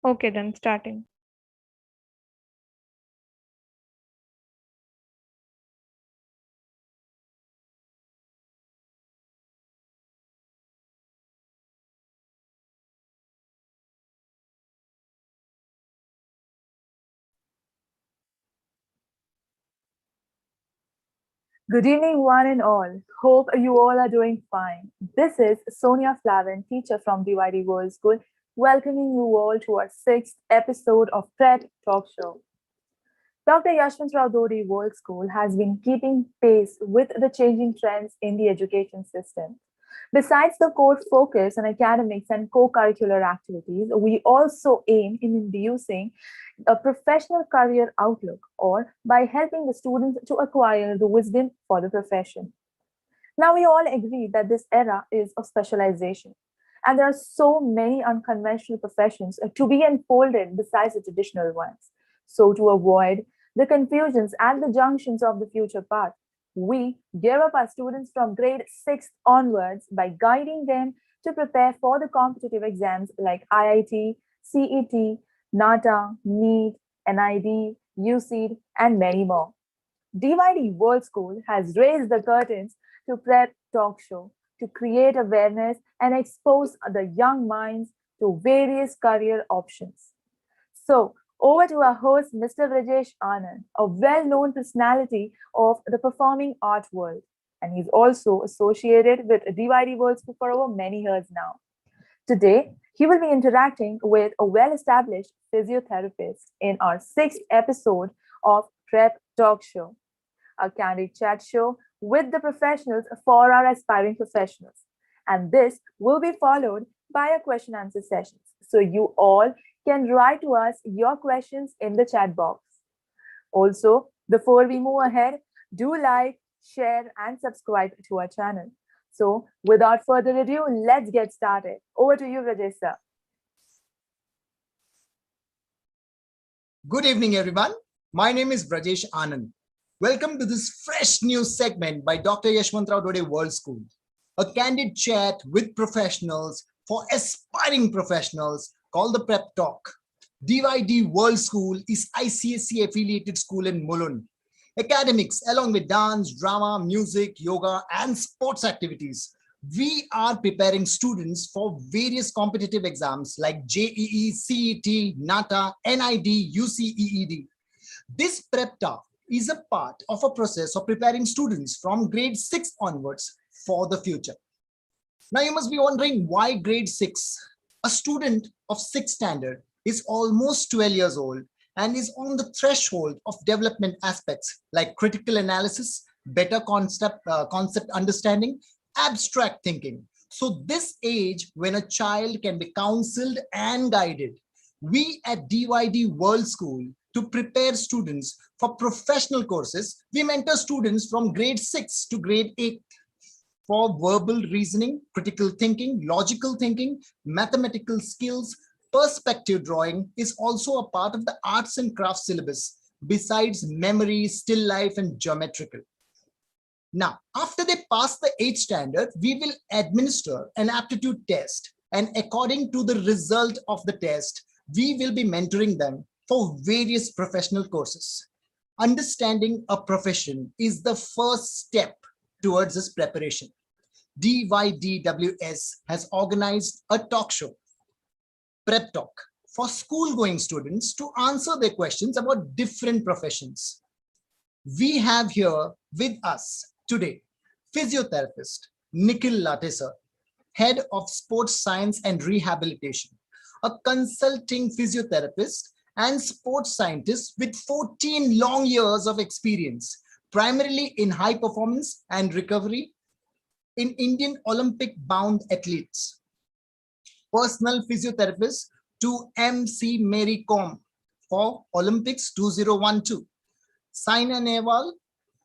Okay, then starting. Good evening, one and all. Hope you all are doing fine. This is Sonia Flavin, teacher from DYD World School, welcoming you all to our sixth episode of Pred Talk Show. Dr. Yashwantrao Dodi World School has been keeping pace with the changing trends in the education system. Besides the core focus on academics and co-curricular activities, we also aim in inducing a professional career outlook or by helping the students to acquire the wisdom for the profession. Now, we all agree that this era is of specialization, and there are so many unconventional professions to be unfolded besides the traditional ones. So, to avoid the confusions and the junctions of the future path, we gear up our students from grade 6 onwards by guiding them to prepare for the competitive exams like IIT, CET, NATA, NEET, NID, UCED, and many more. DYD World School has raised the curtains to Prep Talk Show to create awareness and expose the young minds to various career options. So, over to our host, Mr. Rajesh Anand, a well known personality of the performing art world. And he's also associated with DYD World School for over many years now. Today, he will be interacting with a well established physiotherapist in our sixth episode of Prep Talk Show, a candid chat show with the professionals for our aspiring professionals. And this will be followed by a question answer sessions. So you all can write to us your questions in the chat box. Also, before we move ahead, do like, share, and subscribe to our channel. So, without further ado, let's get started. Over to you, Rajesh sir. Good evening, everyone. My name is Brajesh Anand. Welcome to this fresh news segment by Dr. Yashwantrao Dode World School, a candid chat with professionals for aspiring professionals called the Prep Talk. DYD World School is ICSE affiliated school in Mulund. Academics, along with dance, drama, music, yoga, and sports activities. We are preparing students for various competitive exams like JEE, CET, NATA, NID, UCEED. This prep talk is a part of a process of preparing students from grade 6 onwards for the future. Now you must be wondering why grade 6? A student of 6th standard is almost 12 years old and is on the threshold of development aspects like critical analysis, better concept understanding, abstract thinking. So this age when a child can be counseled and guided, we at DYD World School to prepare students for professional courses, we mentor students from grade 6 to grade 8 for verbal reasoning, critical thinking, logical thinking, mathematical skills. Perspective drawing is also a part of the arts and crafts syllabus, besides memory, still life, and geometrical. Now, after they pass the 8th standard, we will administer an aptitude test. And according to the result of the test, we will be mentoring them for various professional courses. Understanding a profession is the first step towards this preparation. DYDWS has organized a talk show, Prep Talk, for school-going students to answer their questions about different professions. We have here with us today physiotherapist Nikhil Latey sir, head of sports science and rehabilitation, a consulting physiotherapist and sports scientist with 14 long years of experience, primarily in high performance and recovery in Indian Olympic bound athletes. Personal physiotherapist to MC Mary Kom for Olympics 2012. Saina Nehwal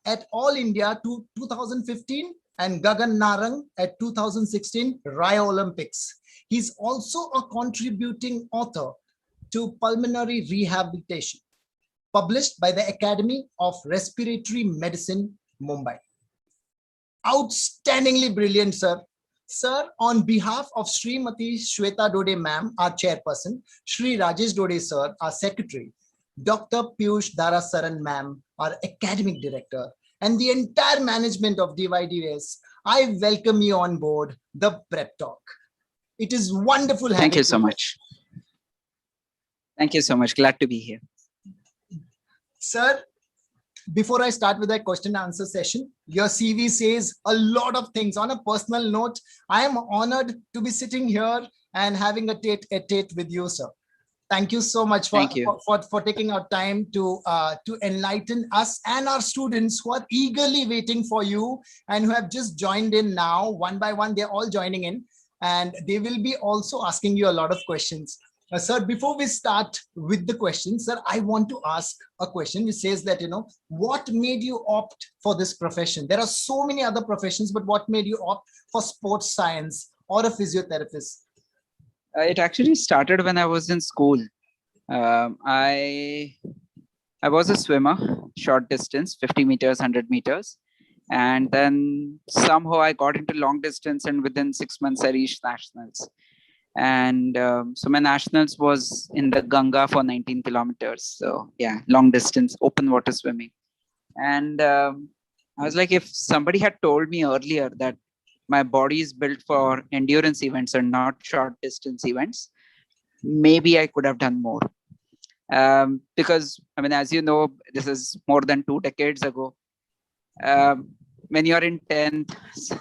at All India to 2015 and Gagan Narang at 2016 Rio Olympics. He's also a contributing author to Pulmonary Rehabilitation, published by the Academy of Respiratory Medicine, Mumbai. Outstandingly brilliant, sir. Sir, on behalf of Srimati Shweta Dode ma'am, our chairperson, Shri Rajesh Dode sir, our secretary, Dr. Piyush Darasaran ma'am, our academic director, and the entire management of DYDS, I welcome you on board the Prep Talk. It is wonderful having you. Thank you so much. Thank you so much. Glad to be here. Sir, before I start with that question and answer session, your CV says a lot of things. On a personal note, I am honored to be sitting here and having a tete-a-tete with you, sir. Thank you so much for taking our time to enlighten us and our students who are eagerly waiting for you and who have just joined in now. One by one, they're all joining in, and they will be also asking you a lot of questions. Sir, before we start with the questions, sir, I want to ask a question which says that, what made you opt for this profession? There are so many other professions, but what made you opt for sports science or a physiotherapist? It actually started when I was in school. I was a swimmer, short distance, 50 meters, 100 meters. And then somehow I got into long distance, and within 6 months I reached nationals. And so my nationals was in the Ganga for 19 kilometers. So yeah, long distance, open water swimming. And I was like, if somebody had told me earlier that my body is built for endurance events and not short distance events, maybe I could have done more. Because, I mean, as you know, this is more than 2 decades ago. When you're in 10th,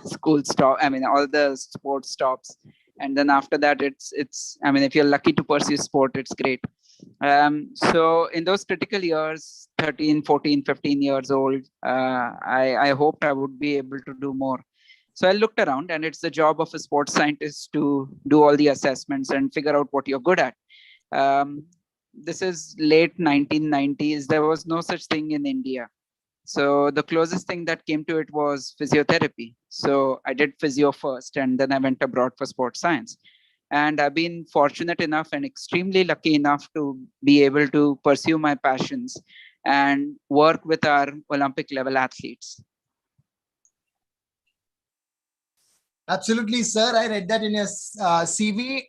school stop, I mean, all the sports stops. And then after that, it's, I mean, if you're lucky to pursue sport, it's great. So in those critical years, 13, 14, 15 years old, I hoped I would be able to do more. So I looked around, and it's the job of a sports scientist to do all the assessments and figure out what you're good at. This is late 1990s. There was no such thing in India. So the closest thing that came to it was physiotherapy. So I did physio first, and then I went abroad for sports science. And I've been fortunate enough and extremely lucky enough to be able to pursue my passions and work with our Olympic level athletes. Absolutely, sir. I read that in your CV.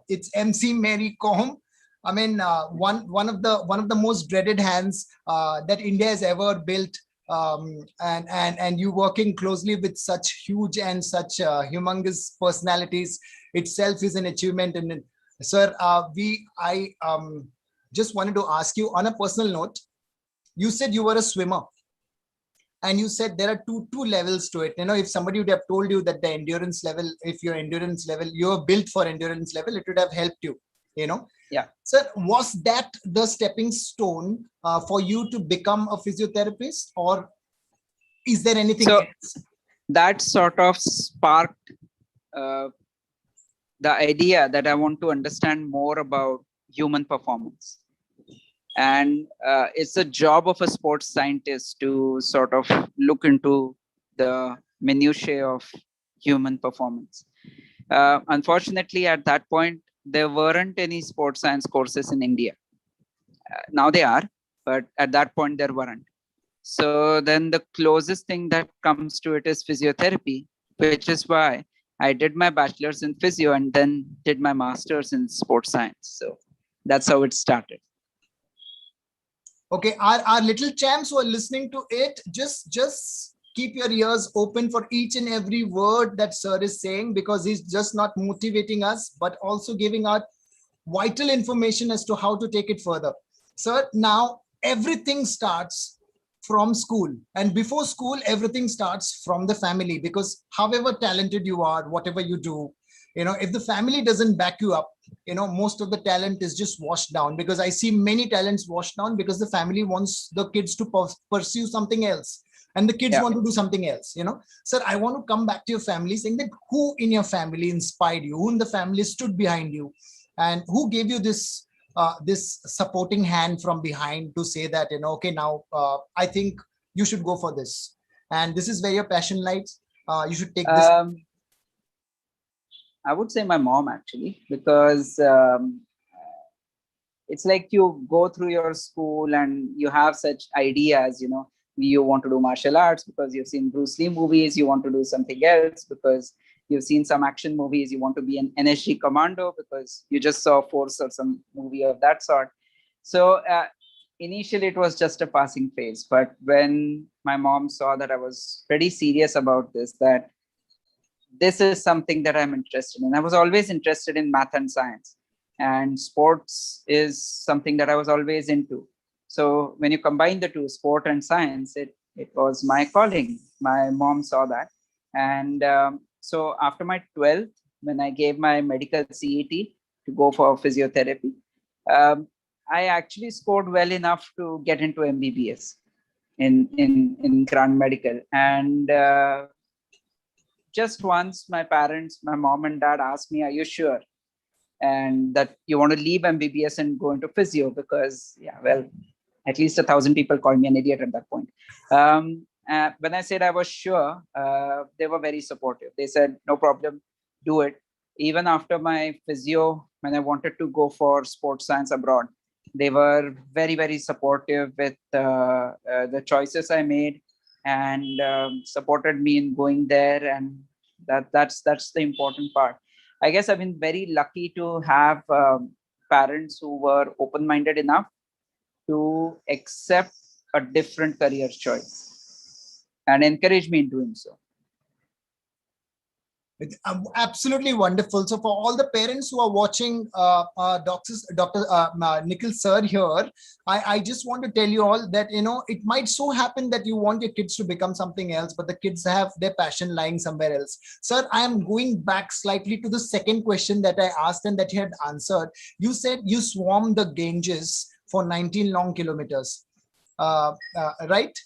It's MC Mary Kom. I mean, one of the most dreaded hands that India has ever built. And you working closely with such huge and such humongous personalities itself is an achievement. And sir, I just wanted to ask you on a personal note. You said you were a swimmer, and you said there are two levels to it. If somebody would have told you that the endurance level, if your endurance level, you're built for endurance level, it would have helped you. Yeah. Sir, was that the stepping stone for you to become a physiotherapist, or is there anything else? That sort of sparked the idea that I want to understand more about human performance. And it's a job of a sports scientist to sort of look into the minutiae of human performance. Unfortunately, at that point, there weren't any sports science courses in India. Now they are, but at that point there weren't. So then the closest thing that comes to it is physiotherapy, which is why I did my bachelor's in physio and then did my master's in sports science. So that's how it started. Okay, our little champs who are listening to it, just keep your ears open for each and every word that sir is saying, because he's just not motivating us, but also giving out vital information as to how to take it further. Sir, now everything starts from school, and before school, everything starts from the family, because however talented you are, whatever you do, if the family doesn't back you up, most of the talent is just washed down, because I see many talents washed down because the family wants the kids to pursue something else, and the kids want to do something else. Sir, I want to come back to your family, saying that who in your family inspired you, who in the family stood behind you, and who gave you this supporting hand from behind to say that, okay, now I think you should go for this, and this is where your passion lies. You should take this. I would say my mom, actually, because it's like you go through your school and you have such ideas, you want to do martial arts because you've seen Bruce Lee movies, you want to do something else because you've seen some action movies, you want to be an NSG commando because you just saw Force or some movie of that sort. So initially it was just a passing phase, but when my mom saw that I was pretty serious about this, that this is something that I'm interested in. I was always interested in math and science, and sports is something that I was always into. So when you combine the two, sport and science, it was my calling. My mom saw that. And so after my 12th, when I gave my medical CET to go for physiotherapy, I actually scored well enough to get into MBBS in Grand Medical. And just once my parents, my mom and dad asked me, are you sure? And that you want to leave MBBS and go into physio? Because, yeah, well, at least 1,000 people called me an idiot at that point. When I said I was sure, they were very supportive. They said, no problem, do it. Even after my physio, when I wanted to go for sports science abroad, they were very, very supportive with the choices I made, and supported me in going there. And that's the important part. I guess I've been very lucky to have parents who were open-minded enough to accept a different career choice and encourage me in doing so. It's absolutely wonderful. So for all the parents who are watching Dr. Nikhil sir here, I just want to tell you all that, you know, it might so happen that you want your kids to become something else, but the kids have their passion lying somewhere else. Sir, I am going back slightly to the second question that I asked and that you had answered. You said you swarmed the Ganges for 19 long kilometers, right?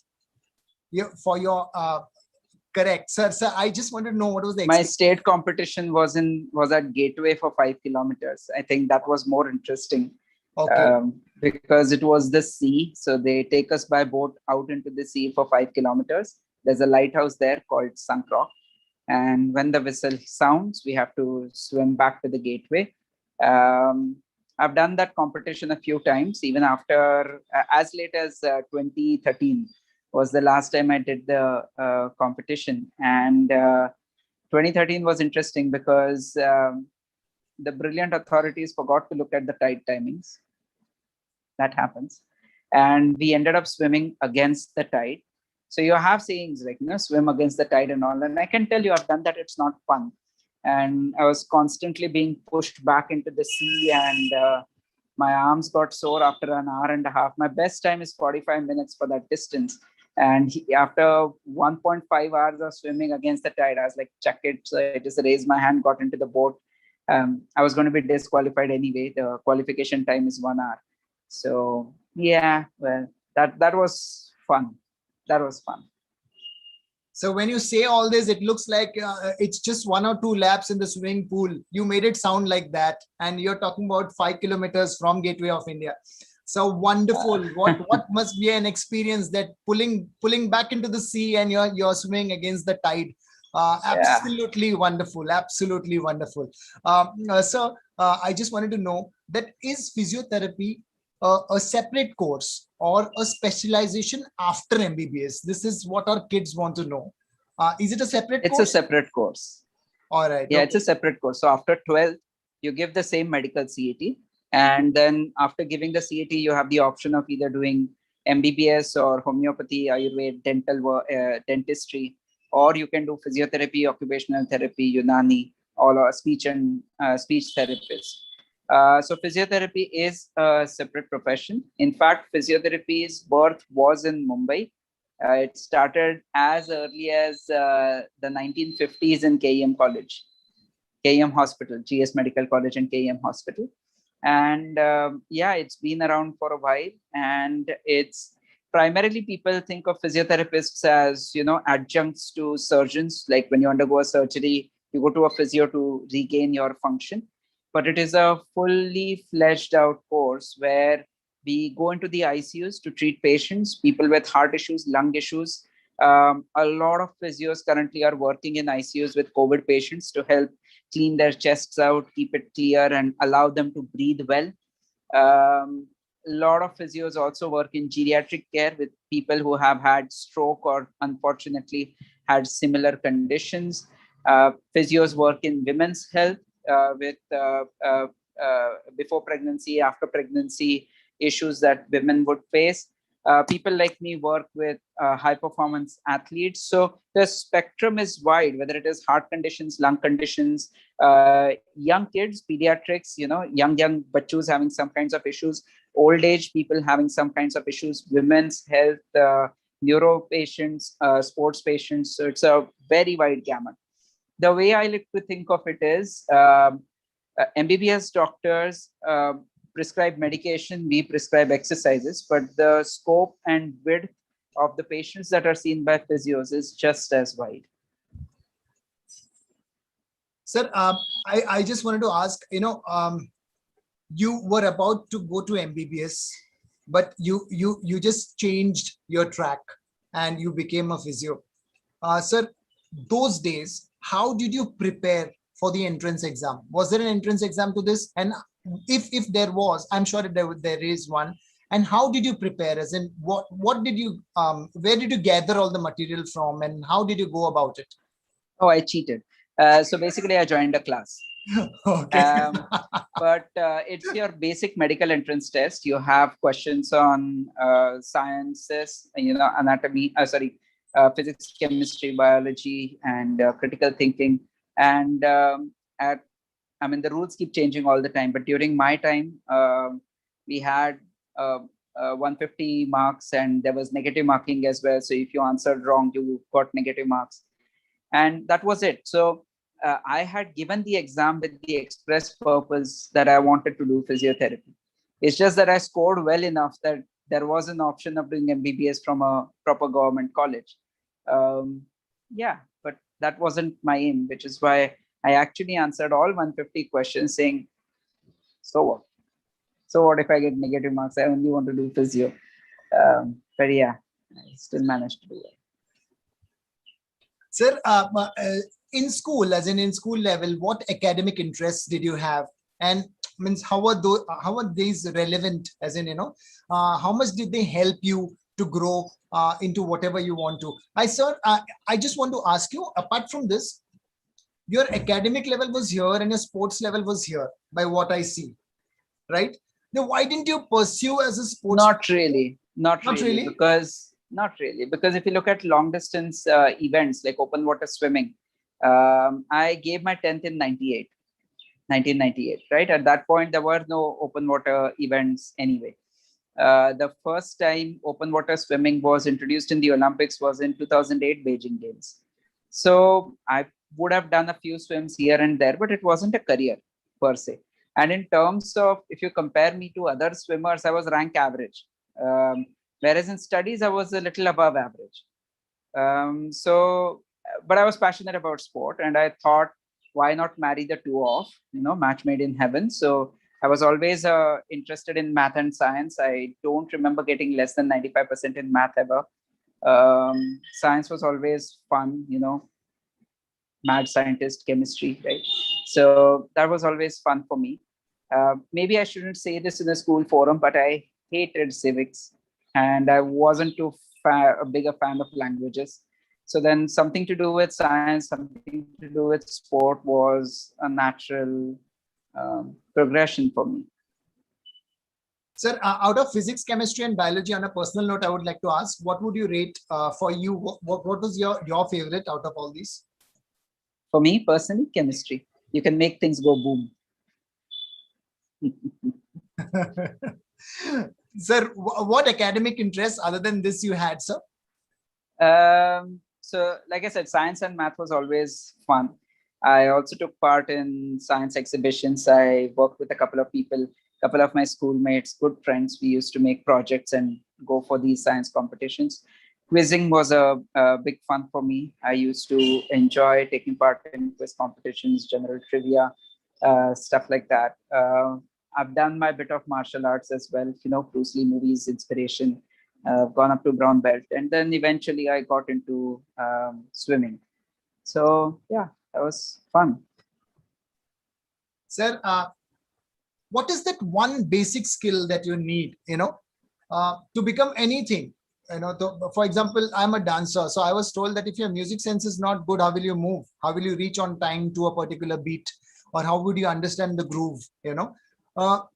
For your correct, sir. Sir, I just wanted to know what was the my state competition was at Gateway for 5 kilometers. I think that was more interesting. Okay. Because it was the sea. So they take us by boat out into the sea for 5 kilometers. There's a lighthouse there called Sunk Rock. And when the whistle sounds, we have to swim back to the Gateway. I've done that competition a few times, even after as late as 2013 was the last time I did the competition. And 2013 was interesting because the brilliant authorities forgot to look at the tide timings. That happens. And we ended up swimming against the tide. So you have sayings like, you know, swim against the tide and all. And I can tell you, I've done that. It's not fun. And I was constantly being pushed back into the sea, and my arms got sore after an hour and a half. My best time is 45 minutes for that distance. And after 1.5 hours of swimming against the tide, I was like, check it. So I just raised my hand, got into the boat. I was going to be disqualified anyway. The qualification time is 1 hour. So yeah, well, that was fun. That was fun. So when you say all this, it looks like it's just 1 or 2 laps in the swimming pool. You made it sound like that. And you're talking about 5 kilometers from Gateway of India. So wonderful. What must be an experience that pulling back into the sea and you're swimming against the tide. Absolutely wonderful. Absolutely wonderful. So I just wanted to know that is physiotherapy a separate course or a specialization after MBBS? This is what our kids want to know. Is it a separate course? It's a separate course. All right. Yeah, okay. It's a separate course. So after 12, you give the same medical CET. And then after giving the CET, you have the option of either doing MBBS or homeopathy, Ayurveda, dentistry, or you can do physiotherapy, occupational therapy, Unani, or speech therapist. So physiotherapy is a separate profession. In fact, physiotherapy's birth was in Mumbai. It started as early as the 1950s in KEM College, KEM Hospital, GS Medical College and KEM Hospital. And yeah, it's been around for a while. And it's primarily people think of physiotherapists as, you know, adjuncts to surgeons. Like when you undergo a surgery, you go to a physio to regain your function. But it is a fully fleshed out course where we go into the ICUs to treat patients, people with heart issues, lung issues. A lot of physios currently are working in ICUs with COVID patients to help clean their chests out, keep it clear, and allow them to breathe well. A lot of physios also work in geriatric care with people who have had stroke or unfortunately had similar conditions. Physios work in women's health with before pregnancy, after pregnancy issues that women would face. People like me work with high performance athletes. So the spectrum is wide, whether it is heart conditions, lung conditions, young kids, pediatrics, young bachus having some kinds of issues, old age people having some kinds of issues, women's health, neuro patients, sports patients. So it's a very wide gamut. The way I like to think of it is MBBS doctors prescribe medication, we prescribe exercises, but the scope and width of the patients that are seen by physios is just as wide. Sir, I just wanted to ask, you were about to go to MBBS, but you just changed your track and you became a physio. Sir, those days, how did you prepare for the entrance exam? Was there an entrance exam to this? And if there was, I'm sure there is one. And how did you prepare? As in, what did you where did you gather all the material from, and how did you go about it? Oh, I cheated. So basically, I joined a class. Okay. But it's your basic medical entrance test. You have questions on sciences, anatomy, physics, chemistry, biology, and critical thinking. And the rules keep changing all the time. But during my time, we had 150 marks, and there was negative marking as well. So if you answered wrong, you got negative marks, and that was it. So I had given the exam with the express purpose that I wanted to do physiotherapy. It's just that I scored well enough that there was an option of doing MBBS from a proper government college. But that wasn't my aim, which is why I actually answered all 150 questions saying, so what? So what if I get negative marks? I only want to do physio. But yeah, I still managed to do it. Sir, in school, as in school level, what academic interests did you have? And means how are these relevant? As in, how much did they help you to grow into whatever you want to? I just want to ask you, apart from this, your academic level was here and your sports level was here, by what I see, right? Then why didn't you pursue as a sports? Not really. Not really, because if you look at long distance events like open water swimming, I gave my 10th in 1998, right? At that point, there were no open water events anyway. The first time open water swimming was introduced in the Olympics was in 2008 Beijing Games. So I would have done a few swims here and there, but it wasn't a career per se. And in terms of, if you compare me to other swimmers, I was rank average. Whereas in studies, I was a little above average. But I was passionate about sport, and I thought, why not marry the two off? Match made in heaven. So I was always interested in math and science. I don't remember getting less than 95% in math ever. Science was always fun, mad scientist, chemistry, right? So that was always fun for me. Maybe I shouldn't say this in a school forum, but I hated civics, and I wasn't a bigger fan of languages. So then something to do with science, something to do with sport was a natural progression for me. Sir, out of physics, chemistry, and biology, on a personal note, I would like to ask, what would you rate for you? What was your favorite out of all these? For me personally, chemistry. You can make things go boom. Sir, what academic interests other than this you had, sir? So, like I said, science and math was always fun. I also took part in science exhibitions. I worked with a couple of people, couple of my schoolmates, good friends. We used to make projects and go for these science competitions. Quizzing was a big fun for me. I used to enjoy taking part in quiz competitions, general trivia, stuff like that. I've done my bit of martial arts as well, Bruce Lee movies, inspiration. Gone up to brown belt, and then eventually I got into swimming. So yeah, that was fun. Sir, what is that one basic skill that you need, to become anything? for example, I'm a dancer. So I was told that if your music sense is not good, how will you move? How will you reach on time to a particular beat? Or how would you understand the groove? How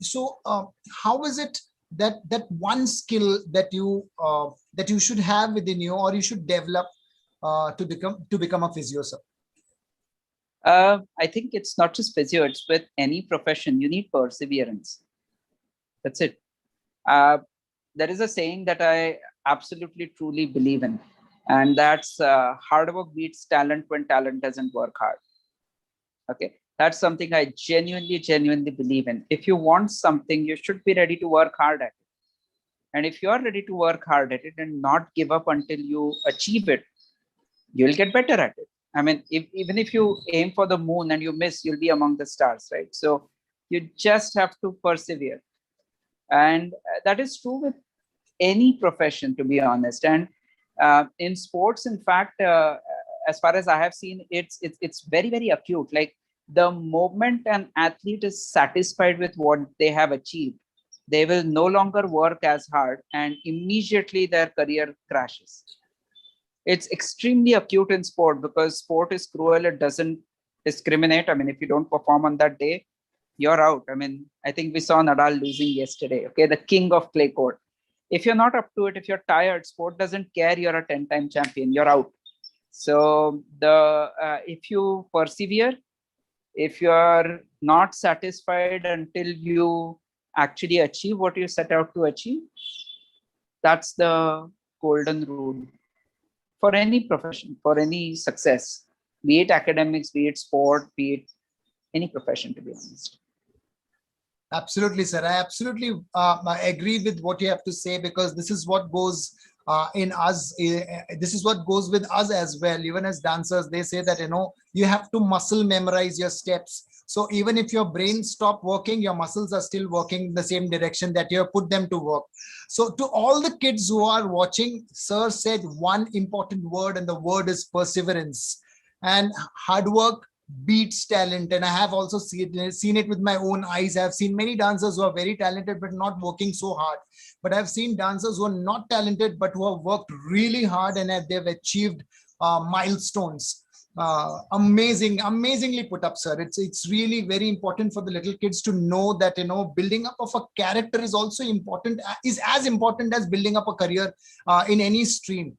is it that one skill that you should have within you, or you should develop to become a physio, sir? I think it's not just physio, it's with any profession. You need perseverance. That's it. There is a saying that I absolutely truly believe in, and that's hard work beats talent when talent doesn't work hard. Okay, that's something I genuinely believe in. If you want something, you should be ready to work hard at it. And if you are ready to work hard at it and not give up until you achieve it, you'll get better at it. I mean, even if you aim for the moon and you miss, you'll be among the stars, right? So you just have to persevere. And that is true with any profession, to be honest. And in sports, in fact, as far as I have seen, it's very acute. Like the moment an athlete is satisfied with what they have achieved, they will no longer work as hard, and immediately their career crashes. It's extremely acute in sport because sport is cruel. It doesn't discriminate. I mean, if you don't perform on that day, you're out. I mean, I think we saw Nadal losing yesterday. Okay, the king of clay court. If you're not up to it, if you're tired, sport doesn't care. You're a 10-time champion. You're out. So if you persevere, if you are not satisfied until you actually achieve what you set out to achieve, that's the golden rule for any profession, for any success, be it academics, be it sport, be it any profession, to be honest. Absolutely, sir. I absolutely I agree with what you have to say, because this is what goes in us. This is what goes with us as well. Even as dancers, they say that, you have to muscle memorize your steps. So even if your brain stop working, your muscles are still working in the same direction that you have put them to work. So to all the kids who are watching, sir said one important word, and the word is perseverance. And hard work beats talent. And I have also seen it with my own eyes. I have seen many dancers who are very talented but not working so hard. But I've seen dancers who are not talented but who have worked really hard, and they've achieved milestones. Amazingly put up, sir. It's really very important for the little kids to know that, building up of a character is also important, is as important as building up a career in any stream.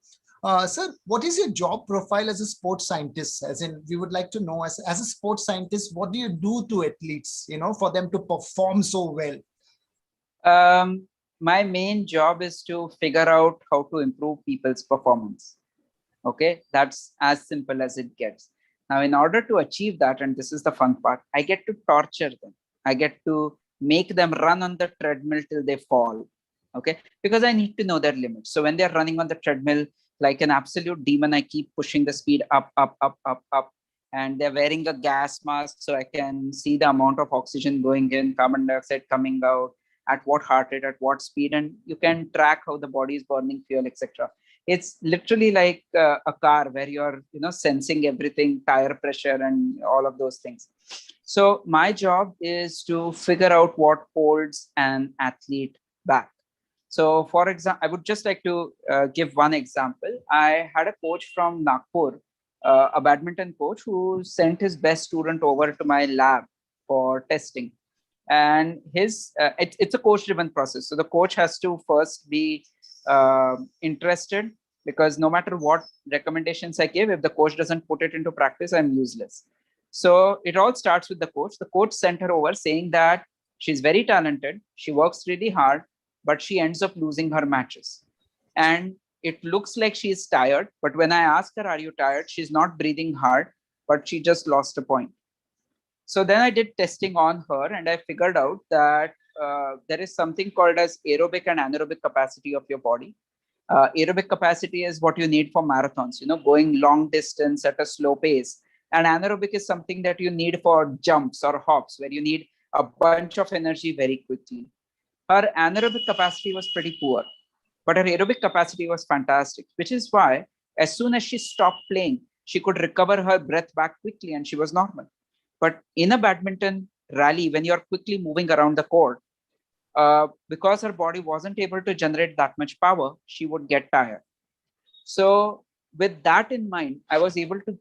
Sir, what is your job profile as a sports scientist? As in, we would like to know, as a sports scientist, what do you do to athletes, for them to perform so well? My main job is to figure out how to improve people's performance. Okay, that's as simple as it gets. Now, in order to achieve that, and this is the fun part, I get to torture them. I get to make them run on the treadmill till they fall. Okay, because I need to know their limits. So when they're running on the treadmill like an absolute demon, I keep pushing the speed up, and they're wearing a gas mask so I can see the amount of oxygen going in, carbon dioxide coming out, at what heart rate, at what speed, and you can track how the body is burning fuel, etc. It's literally like a car where you're sensing everything, tire pressure and all of those things. So my job is to figure out what holds an athlete back. So for example, I would just like to give one example. I had a coach from Nagpur, a badminton coach, who sent his best student over to my lab for testing. And it's a coach driven process. So the coach has to first be interested, because no matter what recommendations I give, if the coach doesn't put it into practice, I'm useless. So it all starts with the coach. The coach sent her over saying that she's very talented, she works really hard, but she ends up losing her matches. And it looks like she's tired, but when I ask her, are you tired? She's not breathing hard, but she just lost a point. So then I did testing on her, and I figured out that there is something called as aerobic and anaerobic capacity of your body. Aerobic capacity is what you need for marathons, going long distance at a slow pace. And anaerobic is something that you need for jumps or hops, where you need a bunch of energy very quickly. Her anaerobic capacity was pretty poor, but her aerobic capacity was fantastic, which is why as soon as she stopped playing, she could recover her breath back quickly and she was normal. But in a badminton rally, when you're quickly moving around the court, because her body wasn't able to generate that much power, she would get tired. So with that in mind, I was able to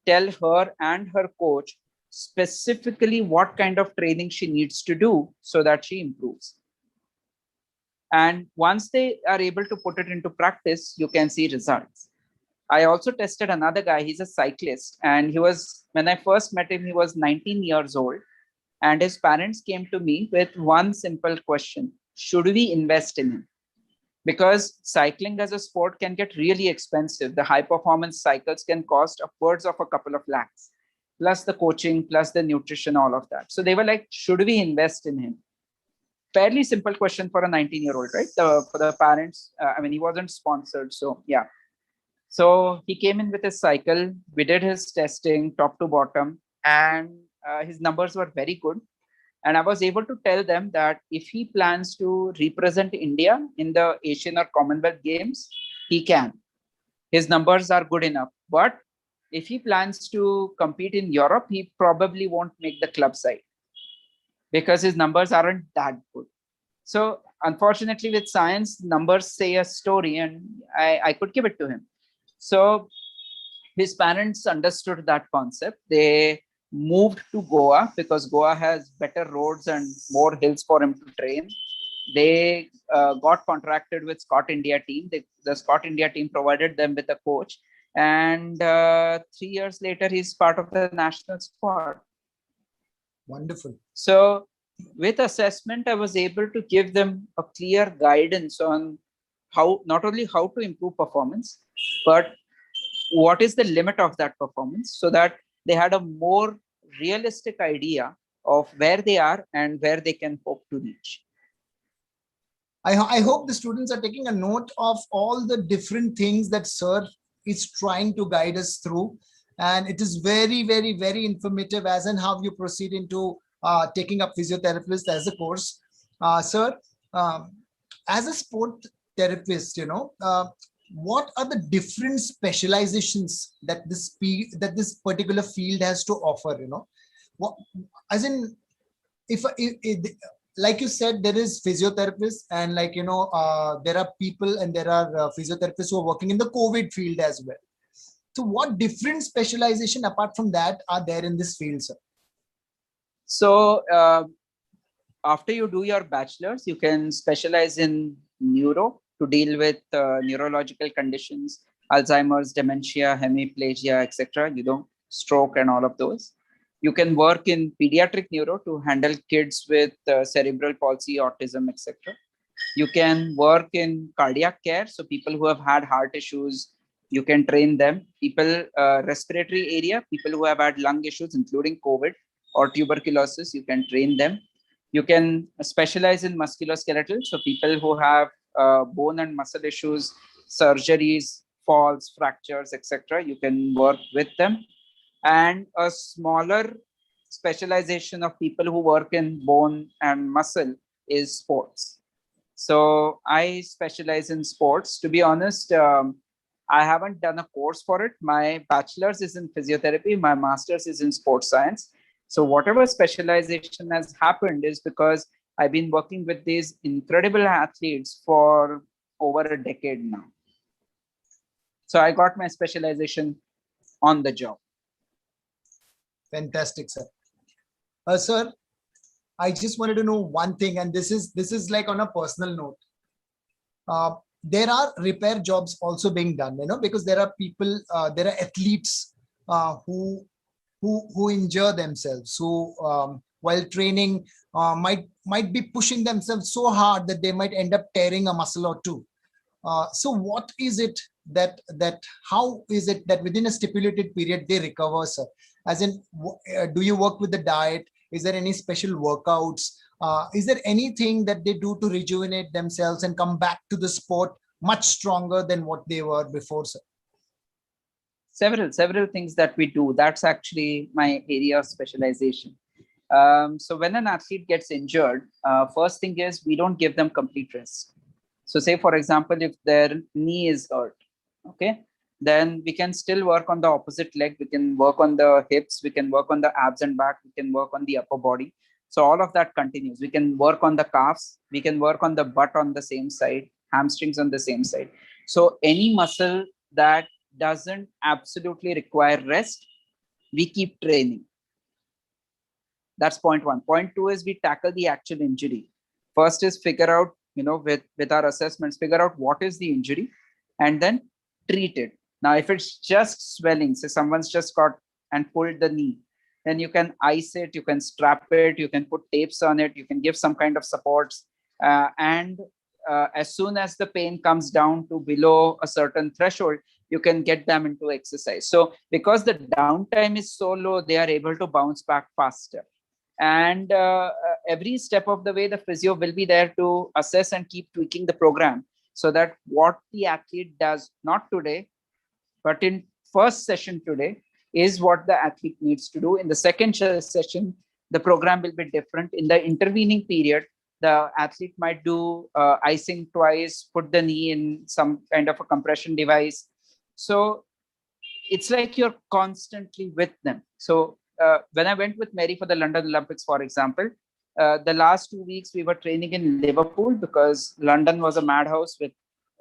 tell her and her coach specifically what kind of training she needs to do so that she improves. And once they are able to put it into practice, you can see results. I also tested another guy. He's a cyclist. And when I first met him, he was 19 years old. And his parents came to me with one simple question: should we invest in him? Because cycling as a sport can get really expensive. The high performance cycles can cost upwards of a couple of lakhs, plus the coaching, plus the nutrition, all of that. So they were like, should we invest in him? Fairly simple question for a 19-year-old, right? For the parents, I mean, he wasn't sponsored. So yeah. So he came in with his cycle. We did his testing top to bottom, and his numbers were very good. And I was able to tell them that if he plans to represent India in the Asian or Commonwealth Games, he can. His numbers are good enough. But if he plans to compete in Europe, he probably won't make the club side because his numbers aren't that good. So unfortunately, with science, numbers say a story, and I could give it to him. So his parents understood that concept. They moved to Goa because Goa has better roads and more hills for him to train. They got contracted with Scott India team. The Scott India team provided them with a coach. And 3 years later, he's part of the national squad. Wonderful. So with assessment, I was able to give them a clear guidance on how, not only how to improve performance, but what is the limit of that performance, so that they had a more realistic idea of where they are and where they can hope to reach. I hope the students are taking a note of all the different things that sir is trying to guide us through. And it is very, very, very informative as in how you proceed into taking up physiotherapist as a course. Sir, as a sport therapist, what are the different specializations that this particular field has to offer? What, as in, if like you said, there is physiotherapists, and there are people and there are physiotherapists who are working in the COVID field as well. So what different specialization apart from that are there in this field, sir? So after you do your bachelor's, you can specialize in neuro to deal with neurological conditions, Alzheimer's, dementia, hemiplegia, etc. Stroke and all of those. You can work in pediatric neuro to handle kids with cerebral palsy, autism, etc. You can work in cardiac care. So people who have had heart issues, you can train them. People, respiratory area, people who have had lung issues, including COVID or tuberculosis, you can train them. You can specialize in musculoskeletal. So people who have bone and muscle issues, surgeries, falls, fractures, etc. You can work with them. And a smaller specialization of people who work in bone and muscle is sports. So I specialize in sports. To be honest, I haven't done a course for it. My bachelor's is in physiotherapy. My master's is in sports science. So whatever specialization has happened is because I've been working with these incredible athletes for over a decade now. So I got my specialization on the job. Fantastic, sir. Sir, I just wanted to know one thing, and this is like on a personal note. There are repair jobs also being done, because there are people, there are athletes who injure themselves, who while training might be pushing themselves so hard that they might end up tearing a muscle or two. So what is it that how is it that within a stipulated period they recover, sir? As in, do you work with the diet? Is there any special workouts? Is there anything that they do to rejuvenate themselves and come back to the sport much stronger than what they were before, sir? Several things that we do. That's actually my area of specialization. So when an athlete gets injured, first thing is we don't give them complete rest. So say, for example, if their knee is hurt, okay, then we can still work on the opposite leg. We can work on the hips. We can work on the abs and back. We can work on the upper body. So all of that continues. We can work on the calves, we can work on the butt on the same side, hamstrings on the same side. So any muscle that doesn't absolutely require rest, we keep training. That's point one. Point two is we tackle the actual injury. First is figure out, with our assessments, figure out what is the injury and then treat it. Now, if it's just swelling, say someone's just got and pulled the knee, then you can ice it, you can strap it, you can put tapes on it, you can give some kind of supports. And as soon as the pain comes down to below a certain threshold, you can get them into exercise. So because the downtime is so low, they are able to bounce back faster. And every step of the way, the physio will be there to assess and keep tweaking the program so that what the athlete does, not today, but in first session today, is what the athlete needs to do. In the second session, the program will be different. In the intervening period, the athlete might do icing twice, put the knee in some kind of a compression device. So it's like you're constantly with them. So when I went with Mary for the London Olympics, for example, the last 2 weeks we were training in Liverpool because London was a madhouse with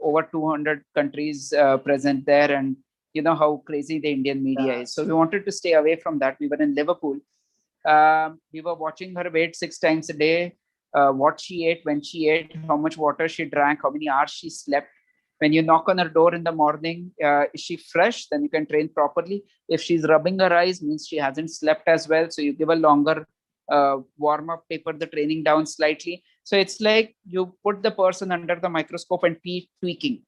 over 200 countries present there. And you know how crazy the Indian media is. So we wanted to stay away from that. We were in Liverpool. We were watching her weight 6 times a day, what she ate, when she ate, how much water she drank, how many hours she slept. When you knock on her door in the morning, is she fresh? Then you can train properly. If she's rubbing her eyes, means she hasn't slept as well. So you give a longer warm-up, taper the training down slightly. So it's like you put the person under the microscope and keep tweaking.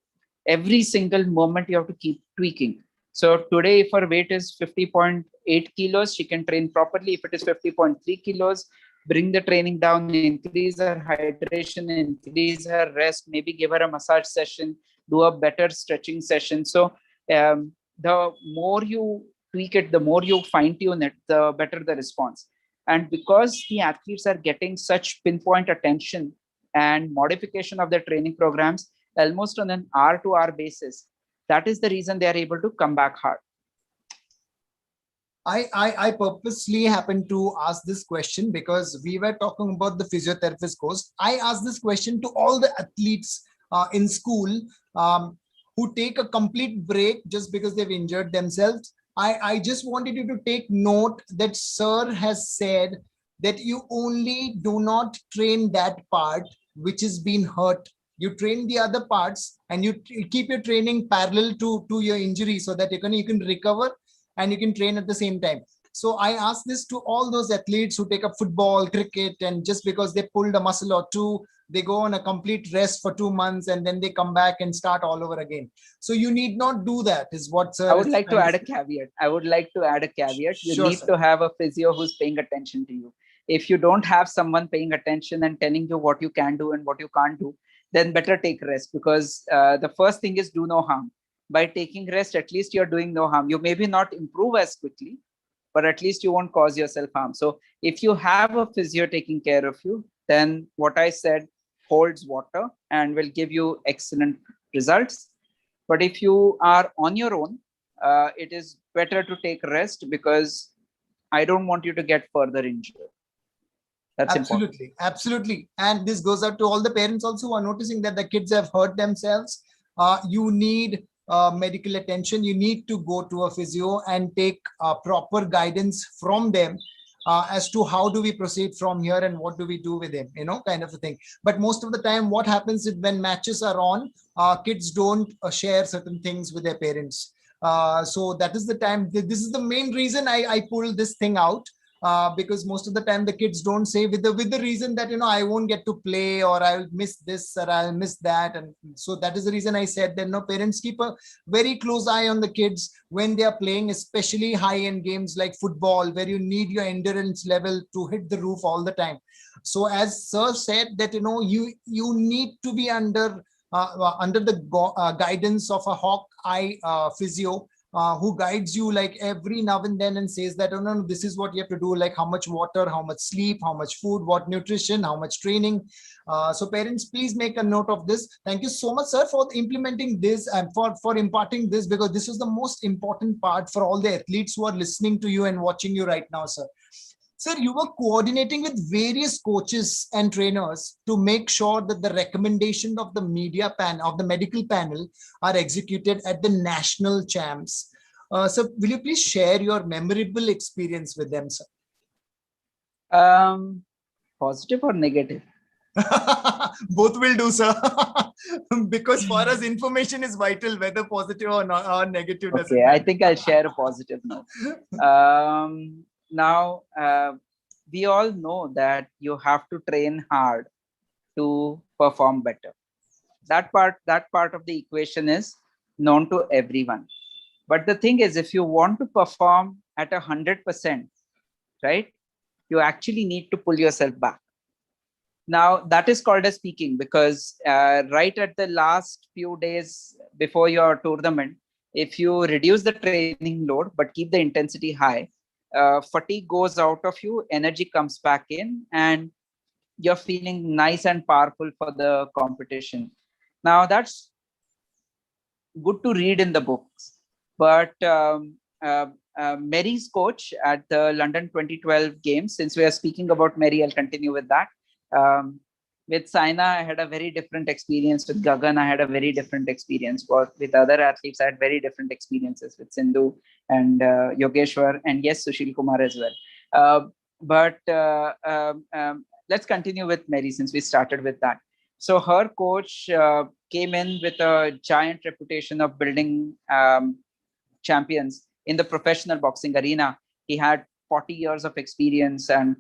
Every single moment you have to keep tweaking. So today, if her weight is 50.8 kilos, she can train properly. If it is 50.3 kilos, bring the training down, increase her hydration, increase her rest, maybe give her a massage session, do a better stretching session. So the more you tweak it, the more you fine tune it, the better the response. And because the athletes are getting such pinpoint attention and modification of their training programs almost on an hour-to-hour basis, that is the reason they are able to come back hard. I purposely happened to ask this question because we were talking about the physiotherapist course. I asked this question to all the athletes in school who take a complete break just because they've injured themselves. I just wanted you to take note that sir has said that you only do not train that part which has been hurt. You train the other parts and you keep your training parallel to your injury so that you can recover and you can train at the same time. So I ask this to all those athletes who take up football, cricket, and just because they pulled a muscle or two, they go on a complete rest for 2 months and then they come back and start all over again. So you need not do that, is what sir. I would like to add a caveat. You Sure, need sir. to have a physio who's paying attention to you. If you don't have someone paying attention and telling you what you can do and what you can't do, then better take rest, because the first thing is do no harm. By taking rest, at least you're doing no harm. You maybe not improve as quickly, but at least you won't cause yourself harm. So if you have a physio taking care of you, then what I said holds water and will give you excellent results. But if you are on your own, it is better to take rest, because I don't want you to get further injured. That's absolutely important. Absolutely. And this goes out to all the parents also who are noticing that the kids have hurt themselves. You need medical attention. You need to go to a physio and take proper guidance from them as to how do we proceed from here and what do we do with him, kind of a thing. But most of the time what happens is when matches are on, kids don't share certain things with their parents. So that is the time. This is the main reason I pulled this thing out. Because most of the time the kids don't say with the reason that I won't get to play, or I'll miss this or I'll miss that. And so that is the reason I said that parents keep a very close eye on the kids when they are playing, especially high-end games like football, where you need your endurance level to hit the roof all the time. So as sir said that you need to be under the guidance of a hawk eye physio, who guides you like every now and then and says that, oh no, this is what you have to do, like how much water, how much sleep, how much food, what nutrition, how much training. So parents, please make a note of this. Thank you so much, sir, for implementing this and for imparting this, because this is the most important part for all the athletes who are listening to you and watching you right now, sir. Sir, you were coordinating with various coaches and trainers to make sure that the recommendation of the media panel, of the medical panel, are executed at the national champs. So, will you please share your memorable experience with them, sir? Positive or negative? Both will do, sir. Because for us, information is vital, whether positive or, not, or negative. Okay, I think I'll share a positive note. Now, we all know that you have to train hard to perform better. That part of the equation is known to everyone. But the thing is, if you want to perform at 100%, right, you actually need to pull yourself back. Now, that is called as peaking, because right at the last few days before your tournament, if you reduce the training load but keep the intensity high, fatigue goes out of you, energy comes back in, and you're feeling nice and powerful for the competition. Now, that's good to read in the books, but Mary's coach at the London 2012 games, since we are speaking about Mary, I'll continue with that. With Saina, I had a very different experience. With Gagan, I had a very different experience. With other athletes, I had very different experiences with Sindhu and Yogeshwar, and yes, Sushil Kumar as well. Let's continue with Mary, since we started with that. So her coach came in with a giant reputation of building champions in the professional boxing arena. He had 40 years of experience, and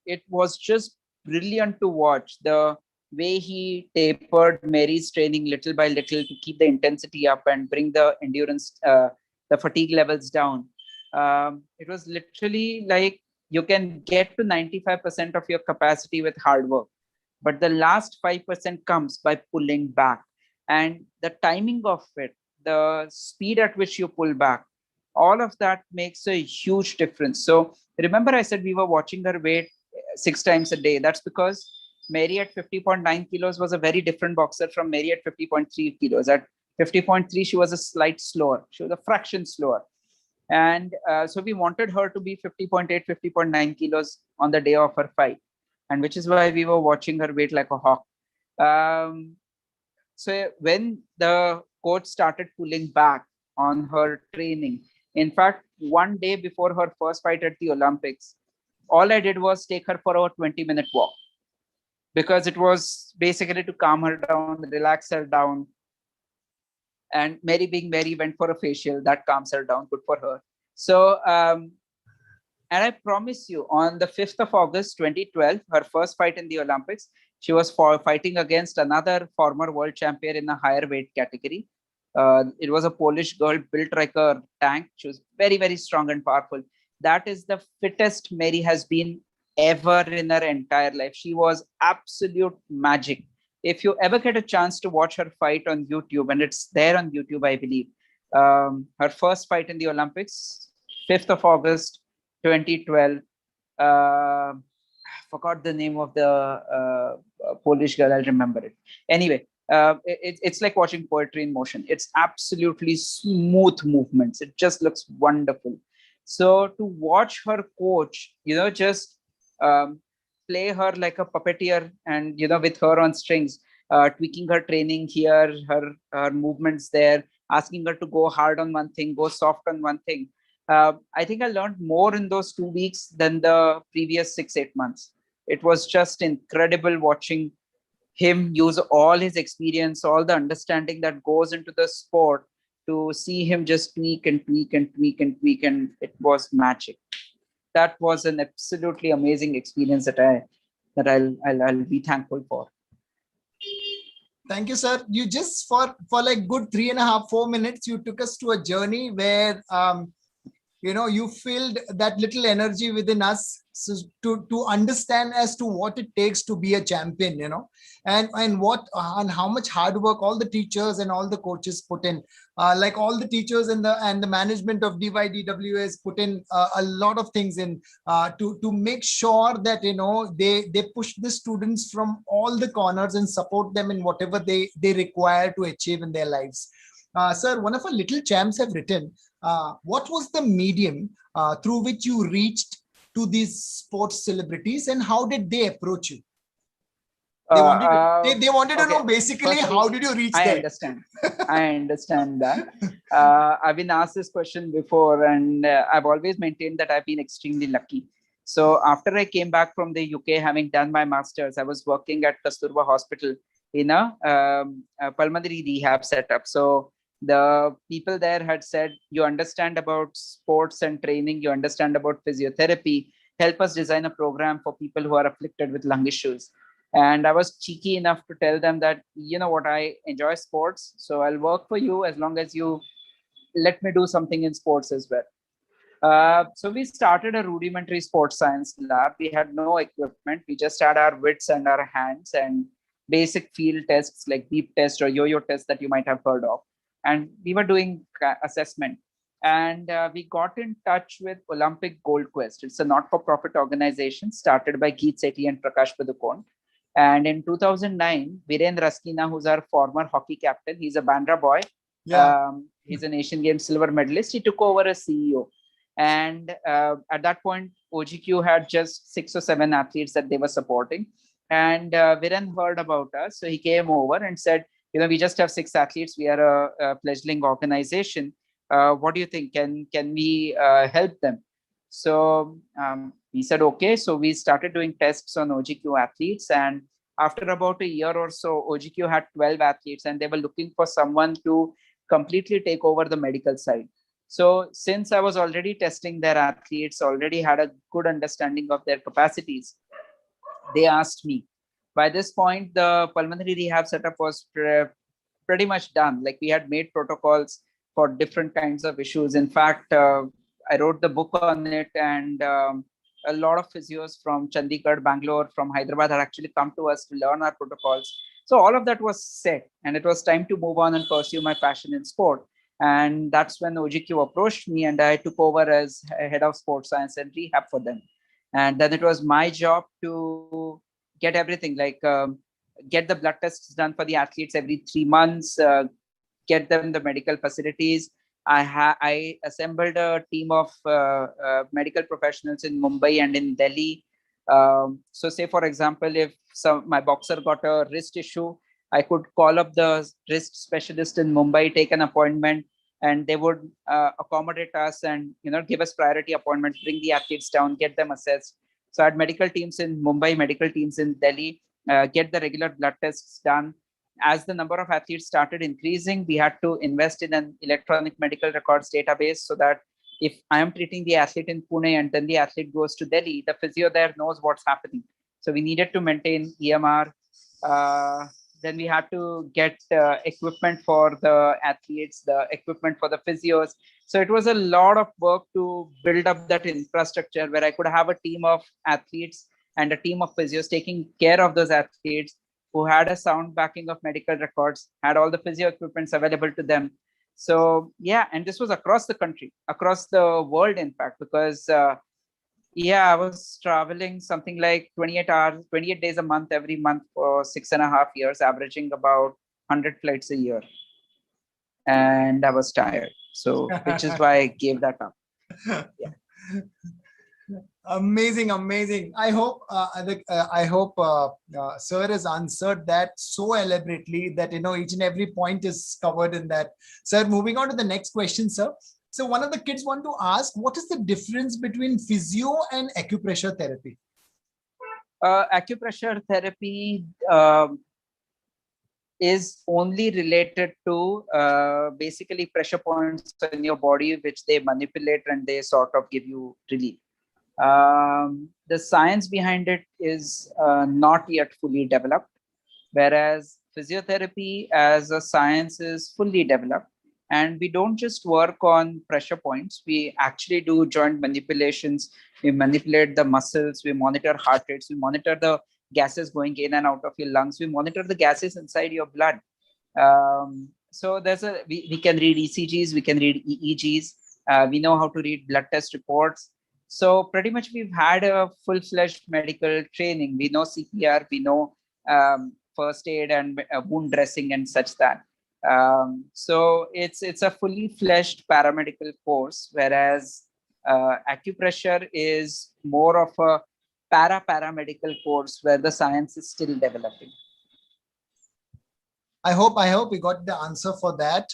it was just brilliant to watch the way he tapered Mary's training little by little to keep the intensity up and bring the endurance, the fatigue levels down. It was literally like you can get to 95% of your capacity with hard work, but the last 5% comes by pulling back. And the timing of it, the speed at which you pull back, all of that makes a huge difference. So remember, I said we were watching her weight 6 times a day. That's because Mary at 50.9 kilos was a very different boxer from Mary at 50.3 kilos. At 50.3, she was a slight slower. She was a fraction slower. And so we wanted her to be 50.8, 50.9 kilos on the day of her fight. And which is why we were watching her weight like a hawk. So when the coach started pulling back on her training, in fact, one day before her first fight at the Olympics, all I did was take her for a 20-minute walk, because it was basically to calm her down, relax her down. And Mary, being Mary, went for a facial. That calms her down, good for her. So, and I promise you, on the 5th of August, 2012, her first fight in the Olympics, she was fighting against another former world champion in a higher weight category. It was a Polish girl built like a tank. She was very, very strong and powerful. That is the fittest Mary has been ever in her entire life. She was absolute magic. If you ever get a chance to watch her fight on YouTube, and it's there on YouTube, I believe, her first fight in the Olympics, 5th of August, 2012. I forgot the name of the Polish girl. I'll remember it. Anyway, it's like watching poetry in motion. It's absolutely smooth movements. It just looks wonderful. So to watch her coach, just play her like a puppeteer, and with her on strings, tweaking her training here, her movements there, asking her to go hard on one thing, go soft on one thing. I think I learned more in those 2 weeks than the previous 6-8 months. It was just incredible watching him use all his experience, all the understanding that goes into the sport, to see him just tweak and tweak and tweak and tweak, and it was magic. That was an absolutely amazing experience that I'll be thankful for. Thank you, sir. You just for like good 3.5-4 minutes, you took us to a journey where you filled that little energy within us, so to understand as to what it takes to be a champion, and what and how much hard work all the teachers and all the coaches put in, like all the teachers and the management of DYDWS put in a lot of things in to make sure that they push the students from all the corners and support them in whatever they require to achieve in their lives. Sir, one of our little champs have written, what was the medium through which you reached to these sports celebrities, and how did they approach you? They wanted to know basically, Firstly, how did you reach I there? understand. I understand that. I've been asked this question before, and I've always maintained that I've been extremely lucky. So after I came back from the UK, having done my master's, I was working at Kasturba Hospital in a pulmonary rehab setup. So the people there had said, you understand about sports and training, you understand about physiotherapy, help us design a program for people who are afflicted with lung issues. And I was cheeky enough to tell them that, you know what, I enjoy sports, so I'll work for you as long as you let me do something in sports as well. So we started a rudimentary sports science lab. We had no equipment. We just had our wits and our hands and basic field tests like beep test or yo-yo test that you might have heard of. And we were doing assessment. And we got in touch with Olympic Gold Quest. It's a not-for-profit organization started by Geet Sethi and Prakash Padukone. And in 2009, Viren Raskina, who's our former hockey captain, he's a Bandra boy. Yeah. He's an Asian Games silver medalist. He took over as CEO. And at that point, OGQ had just 6 or 7 athletes that they were supporting. And Viren heard about us. So he came over and said, you know, we just have 6 athletes. We are a fledgling organization. What do you think? Can we help them? So we said, okay. So we started doing tests on OGQ athletes. And after about a year or so, OGQ had 12 athletes and they were looking for someone to completely take over the medical side. So since I was already testing their athletes, already had a good understanding of their capacities, they asked me. By this point, the pulmonary rehab setup was pretty much done. Like we had made protocols for different kinds of issues. In fact, I wrote the book on it, and a lot of physios from Chandigarh, Bangalore, from Hyderabad had actually come to us to learn our protocols. So all of that was set, and it was time to move on and pursue my passion in sport. And that's when OGQ approached me, and I took over as head of sports science and rehab for them. And then it was my job to get everything, like get the blood tests done for the athletes every 3 months, get them the medical facilities. I assembled a team of medical professionals in Mumbai and in Delhi. So say, for example, if my boxer got a wrist issue, I could call up the wrist specialist in Mumbai, take an appointment, and they would accommodate us and, you know, give us priority appointments, bring the athletes down, get them assessed. So I had medical teams in Mumbai, medical teams in Delhi, get the regular blood tests done. As the number of athletes started increasing, we had to invest in an electronic medical records database so that if I am treating the athlete in Pune and then the athlete goes to Delhi, the physio there knows what's happening. So we needed to maintain EMR. Then we had to get equipment for the athletes, the equipment for the physios. So it was a lot of work to build up that infrastructure where I could have a team of athletes and a team of physios taking care of those athletes who had a sound backing of medical records, had all the physio equipments available to them. So yeah, and this was across the country, across the world, in fact, because I was traveling something like 28 hours, 28 days a month, every month for 6.5 years, averaging about 100 flights a year. And I was tired. So, which is why I gave that up. Yeah. Amazing. I hope sir has answered that so elaborately that, you know, each and every point is covered in that. Sir, moving on to the next question, sir. So one of the kids want to ask, what is the difference between physio and acupressure therapy? Acupressure therapy is only related to basically pressure points in your body, which they manipulate and they sort of give you relief. The science behind it is not yet fully developed, whereas physiotherapy as a science is fully developed. And we don't just work on pressure points, we actually do joint manipulations. We manipulate the muscles, we monitor heart rates, we monitor the gases going in and out of your lungs, we monitor the gases inside your blood. So we can read ECGs, we can read EEGs, we know how to read blood test reports. So pretty much we've had a full-fledged medical training. We know CPR, we know first aid and wound dressing and such that. So it's a fully fledged paramedical course, whereas Acupressure is more of a paramedical course where the science is still developing. I hope we got the answer for that.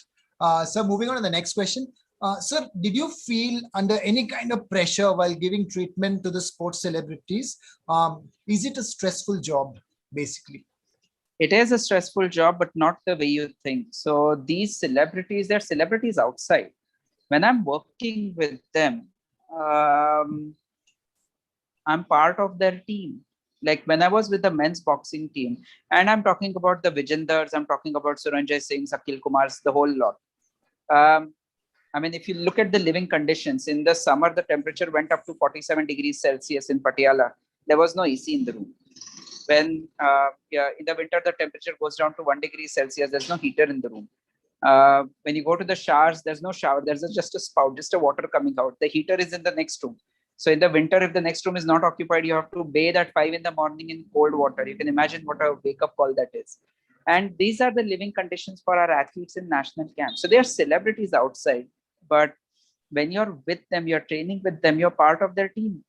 So moving on to the next question. Sir, did you feel under any kind of pressure while giving treatment to the sports celebrities? Is it a stressful job, basically? It is a stressful job, but not the way you think. So these celebrities, they're celebrities outside. When I'm working with them, I'm part of their team. Like when I was with the men's boxing team, and I'm talking about the Vijendars, I'm talking about Suranjay Singhs, Akil Kumars, the whole lot. I mean, if you look at the living conditions, in the summer, the temperature went up to 47 degrees Celsius in Patiala. There was no AC in the room. When in the winter, the temperature goes down to 1 degree Celsius, there's no heater in the room. When you go to the showers, there's no shower. There's just a spout, just a water coming out. The heater is in the next room. So in the winter, if the next room is not occupied, you have to bathe at 5 in the morning in cold water. You can imagine what a wake-up call that is. And these are the living conditions for our athletes in national camps. So they are celebrities outside, but when you're with them, you're training with them, you're part of their team.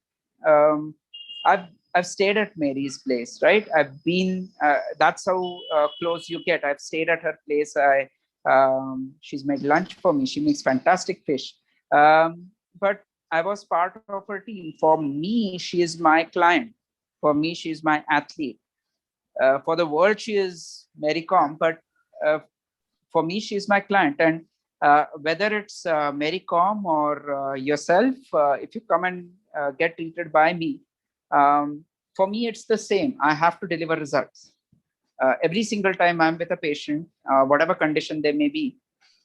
I've stayed at Mary's place, right? I've been. That's how close you get. I've stayed at her place. She's made lunch for me. She makes fantastic fish. But I was part of her team. For me, she is my client. For me, she is my athlete. For the world, she is Mary Kom, but for me, she is my client. And whether it's Mary Kom or yourself, if you come and get treated by me, for me, it's the same. I have to deliver results. Every single time I'm with a patient, whatever condition they may be,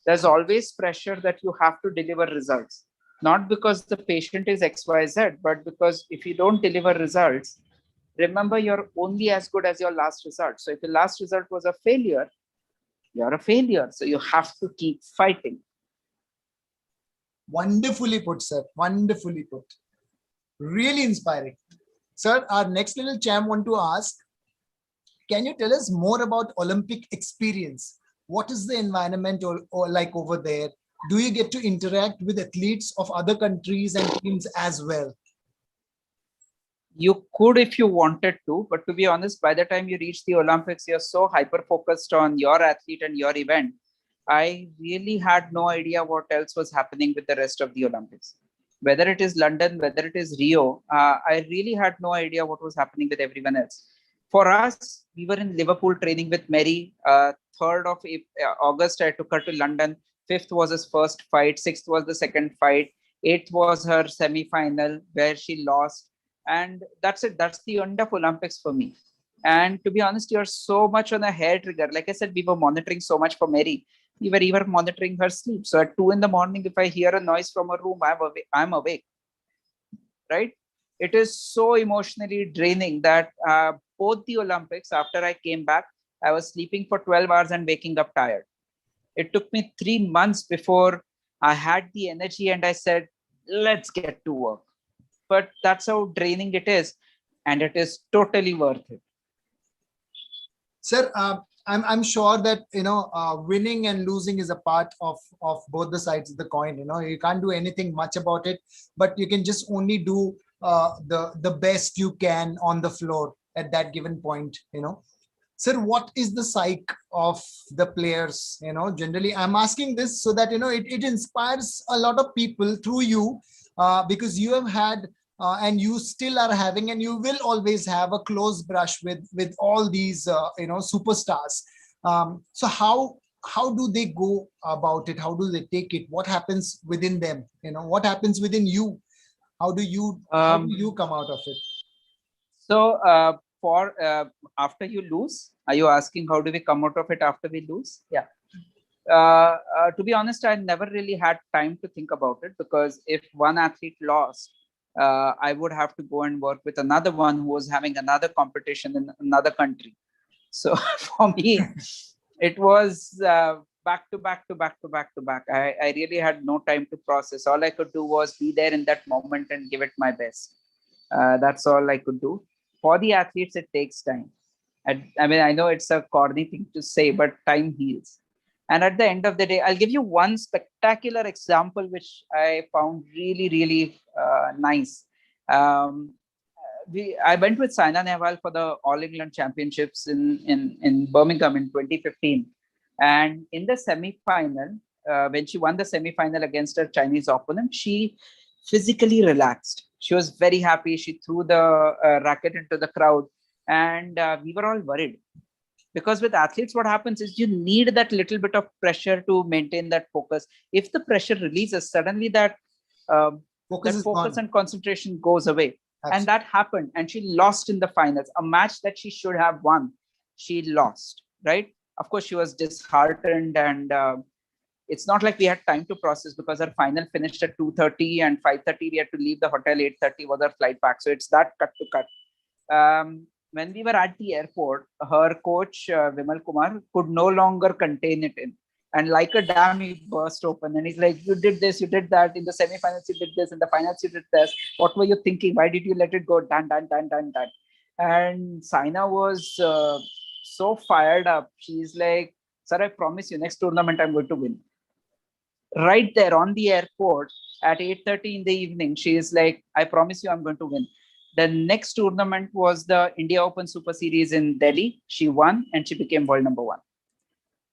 there's always pressure that you have to deliver results. Not because the patient is XYZ, but because if you don't deliver results, remember you're only as good as your last result. So if your last result was a failure, you're a failure. So you have to keep fighting. Wonderfully put, sir. Wonderfully put. Really inspiring. Sir, our next little champ want to ask, can you tell us more about Olympic experience? What is the environment or like over there? Do you get to interact with athletes of other countries and teams as well? You could if you wanted to, but to be honest, by the time you reach the Olympics, you're so hyper focused on your athlete and your event. I really had no idea what else was happening with the rest of the Olympics. Whether it is London, whether it is Rio, I really had no idea what was happening with everyone else. For us, we were in Liverpool training with Mary. 3rd of August, I took her to London. 5th was his first fight. 6th was the second fight. 8th was her semi-final where she lost. And that's it. That's the end of Olympics for me. And to be honest, you're so much on a hair trigger. Like I said, we were monitoring so much for Mary. We were even monitoring her sleep. So at 2 in the morning, if I hear a noise from a room, I'm awake. Right? It is so emotionally draining that both the Olympics, after I came back, I was sleeping for 12 hours and waking up tired. It took me 3 months before I had the energy and I said, let's get to work. But that's how draining it is. And it is totally worth it. Sir, I'm sure that, winning and losing is a part of both the sides of the coin. You can't do anything much about it, but you can just only do the best you can on the floor at that given point. Sir, what is the psyche of the players? Generally, I'm asking this so that it inspires a lot of people through you, because you have had and you still are having, and you will always have a close brush with all these superstars. So how do they go about it? How do they take it? What happens within them? What happens within you? How do you come out of it? So for after you lose, are you asking how do we come out of it after we lose? Yeah. To be honest, I never really had time to think about it, because if one athlete lost, I would have to go and work with another one who was having another competition in another country. So for me, it was back to back to back to back to back. I really had no time to process. All I could do was be there in that moment and give it my best. That's all I could do. For the athletes, it takes time. I mean, I know it's a corny thing to say, but time heals. And at the end of the day, I'll give you one spectacular example, which I found really, really nice. Um, I went with Saina Nehwal for the All England Championships in Birmingham in 2015. And in the semi-final, when she won the semi-final against her Chinese opponent, she physically relaxed. She was very happy. She threw the racket into the crowd, and we were all worried. Because with athletes, what happens is you need that little bit of pressure to maintain that focus. If the pressure releases, suddenly that focus and concentration goes away. Absolutely. And that happened. And she lost in the finals, a match that she should have won. She lost, right? Of course, she was disheartened, and it's not like we had time to process, because our final finished at 2:30 and 5:30 we had to leave the hotel. 8:30 was our flight back. So it's that cut to cut. When we were at the airport, her coach, Vimal Kumar, could no longer contain it in. And like a dam, he burst open. And he's like, you did this, you did that. In the semifinals, you did this. In the finals, you did this. What were you thinking? Why did you let it go? Dan. And Saina was so fired up. She's like, sir, I promise you, next tournament, I'm going to win. Right there on the airport at 8:30 in the evening, she is like, I promise you, I'm going to win. The next tournament was the India Open Super Series in Delhi. She won and she became world number 1.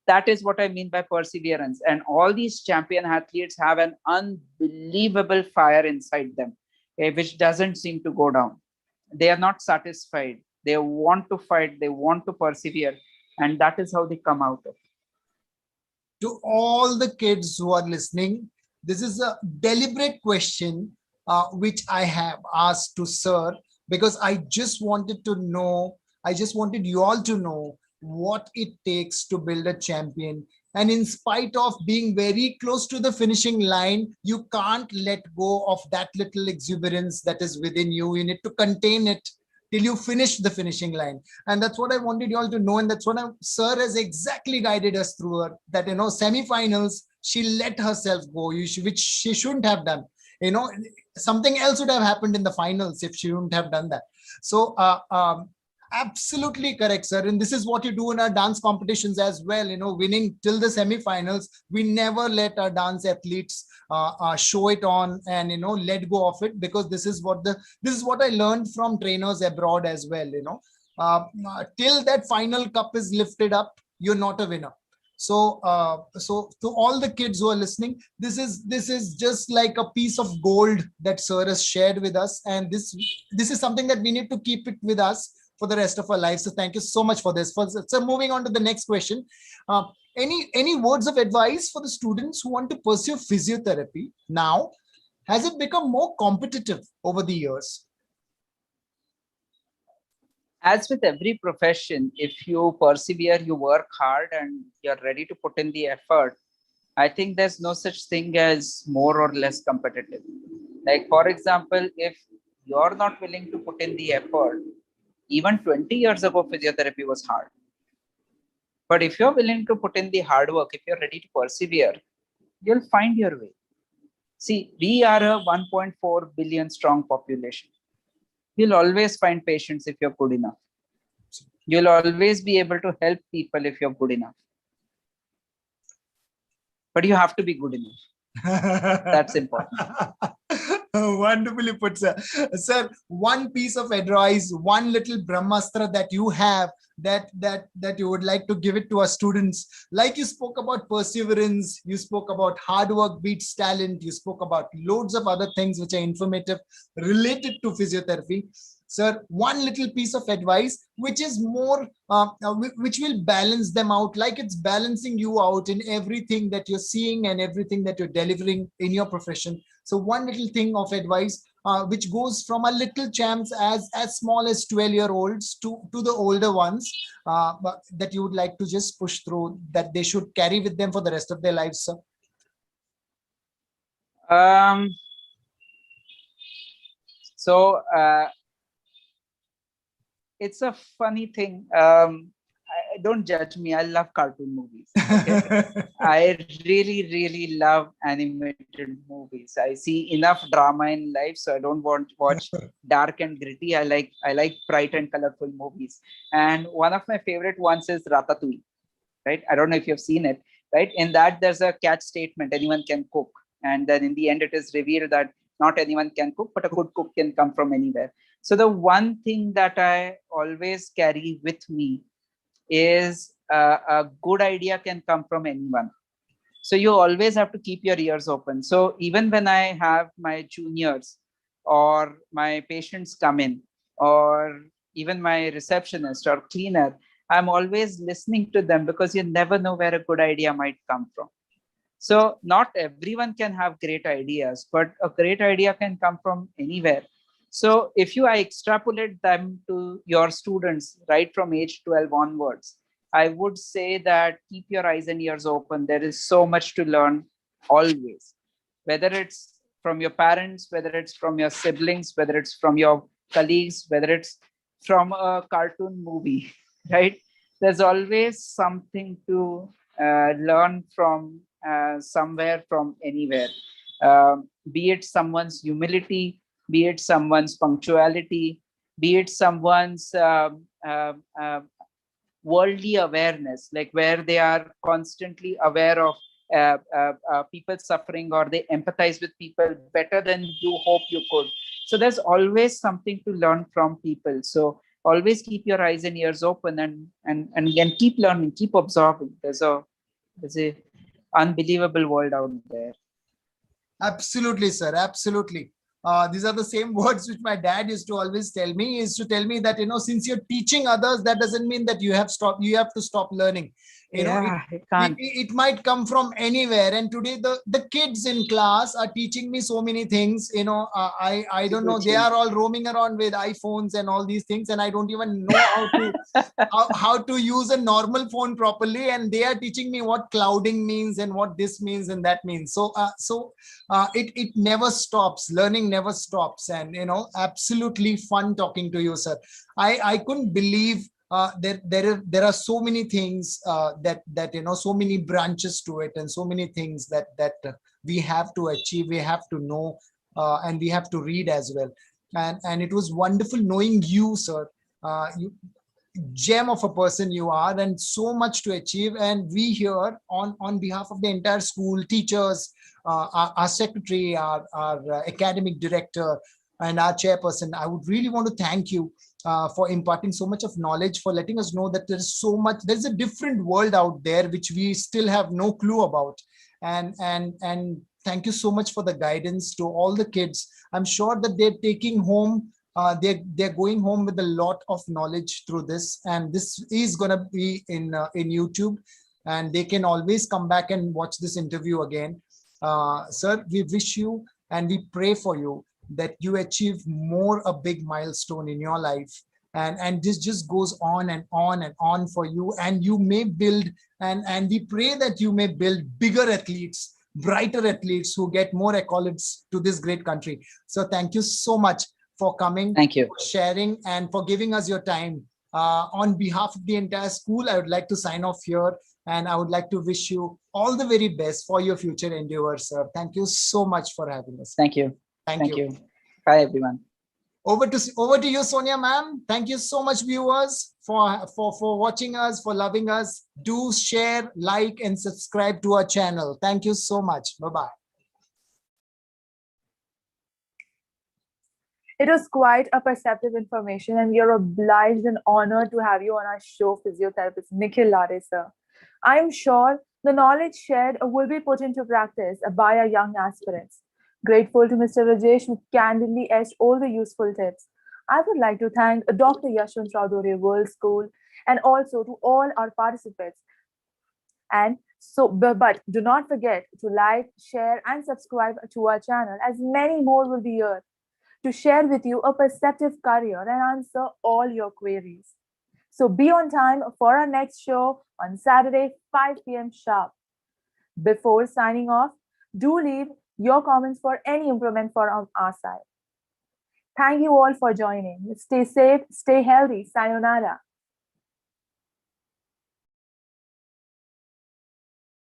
That is what I mean by perseverance. And all these champion athletes have an unbelievable fire inside them, which doesn't seem to go down. They are not satisfied. They want to fight. They want to persevere. And that is how they come out of it. To all the kids who are listening, this is a deliberate question which I have asked to sir, because I just wanted you all to know what it takes to build a champion. And in spite of being very close to the finishing line, you can't let go of that little exuberance that is within you. You need to contain it till you finish the finishing line. And that's what I wanted you all to know. And that's what sir has exactly guided us through her, that, semifinals, she let herself go, which she shouldn't have done. Something else would have happened in the finals if she wouldn't have done that. So absolutely correct, sir. And this is what you do in our dance competitions as well, winning till the semifinals. We never let our dance athletes show it on and let go of it, because this is what I learned from trainers abroad as well. Till that final cup is lifted up, you're not a winner. So to all the kids who are listening, this is just like a piece of gold that sir has shared with us, and this is something that we need to keep it with us for the rest of our lives. So thank you so much for this. So moving on to the next question. Any words of advice for the students who want to pursue physiotherapy now? Has it become more competitive over the years? As with every profession, if you persevere, you work hard, and you're ready to put in the effort, I think there's no such thing as more or less competitive. Like, for example, if you're not willing to put in the effort, even 20 years ago, physiotherapy was hard. But if you're willing to put in the hard work, if you're ready to persevere, you'll find your way. See, we are a 1.4 billion strong population. You'll always find patients if you're good enough. You'll always be able to help people if you're good enough. But you have to be good enough. That's important. Wonderfully put, sir. Sir, one piece of advice, one little brahmastra that you have, that you would like to give it to our students. Like you spoke about perseverance, you spoke about hard work beats talent, you spoke about loads of other things which are informative related to physiotherapy. Sir, one little piece of advice which is more which will balance them out, like it's balancing you out in everything that you're seeing and everything that you're delivering in your profession. So one little thing of advice which goes from a little champs as small as 12-year-olds to the older ones, that you would like to just push through, that they should carry with them for the rest of their lives, sir? It's a funny thing. Don't judge me. I love cartoon movies. Okay? I really, really love animated movies. I see enough drama in life, so I don't want to watch dark and gritty. I like bright and colorful movies. And one of my favorite ones is Ratatouille. Right? I don't know if you've seen it. right? In that, there's a catch statement, anyone can cook. And then in the end, it is revealed that not anyone can cook, but a good cook can come from anywhere. So the one thing that I always carry with me is a good idea can come from anyone. So you always have to keep your ears open. So even when I have my juniors or my patients come in, or even my receptionist or cleaner, I'm always listening to them, because you never know where a good idea might come from. So not everyone can have great ideas, but a great idea can come from anywhere. So if you extrapolate them to your students right from age 12 onwards, I would say that keep your eyes and ears open. There is so much to learn always, whether it's from your parents, whether it's from your siblings, whether it's from your colleagues, whether it's from a cartoon movie, right? There's always something to learn from somewhere, from anywhere. Be it someone's humility, be it someone's punctuality, be it someone's worldly awareness, like where they are constantly aware of people suffering, or they empathize with people better than you hope you could. So there's always something to learn from people. So always keep your eyes and ears open, and again, keep learning, keep observing. There's a unbelievable world out there. Absolutely, sir. Absolutely. These are the same words which my dad used to always tell me, is to tell me that, since you're teaching others, that doesn't mean that you have to stop learning. It might come from anywhere. And today the kids in class are teaching me so many things. I don't know. They are all roaming around with iPhones and all these things, and I don't even know how to use a normal phone properly. And they are teaching me what clouding means and what this means and that means. So it never stops. Learning never stops. And absolutely fun talking to you, sir. I couldn't believe there are so many things that so many branches to it, and so many things that we have to achieve, we have to know, and we have to read as well. And it was wonderful knowing you, sir. You gem of a person you are, and so much to achieve. And we here on behalf of the entire school, teachers, our secretary, our academic director, and our chairperson, I would really want to thank you for imparting so much of knowledge, for letting us know that there's a different world out there which we still have no clue about. And thank you so much for the guidance to all the kids. I'm sure that they're taking home, they're going home with a lot of knowledge through this, and this is going to be in YouTube, and they can always come back and watch this interview again. Sir, we wish you and we pray for you that you achieve a big milestone in your life, and this just goes on and on and on for you, and you may build, and we pray that you may build bigger athletes, brighter athletes who get more accolades to this great country. So thank you so much for coming. Thank you. For sharing, and for giving us your time. On behalf of the entire school, I would like to sign off here, and I would like to wish you all the very best for your future endeavors, sir. Thank you so much for having us. Thank you. Thank you. Bye, everyone. Over to you, Sonia ma'am. Thank you so much, viewers, for watching us, for loving us. Do share, like, and subscribe to our channel. Thank you so much. Bye-bye. It was quite a perceptive information, and we are obliged and honored to have you on our show, Physiotherapist Nikhil Latey, sir. I'm sure the knowledge shared will be put into practice by our young aspirants. Grateful to Mr. Rajesh, who candidly etched all the useful tips. I would like to thank Dr. Yashwantrao Dore World School, and also to all our participants. And so, but do not forget to like, share, and subscribe to our channel, as many more will be here to share with you a perceptive career and answer all your queries. So be on time for our next show on Saturday, 5 p.m. sharp. Before signing off, do leave your comments for any improvement from our side. Thank you all for joining. Stay safe, stay healthy. Sayonara.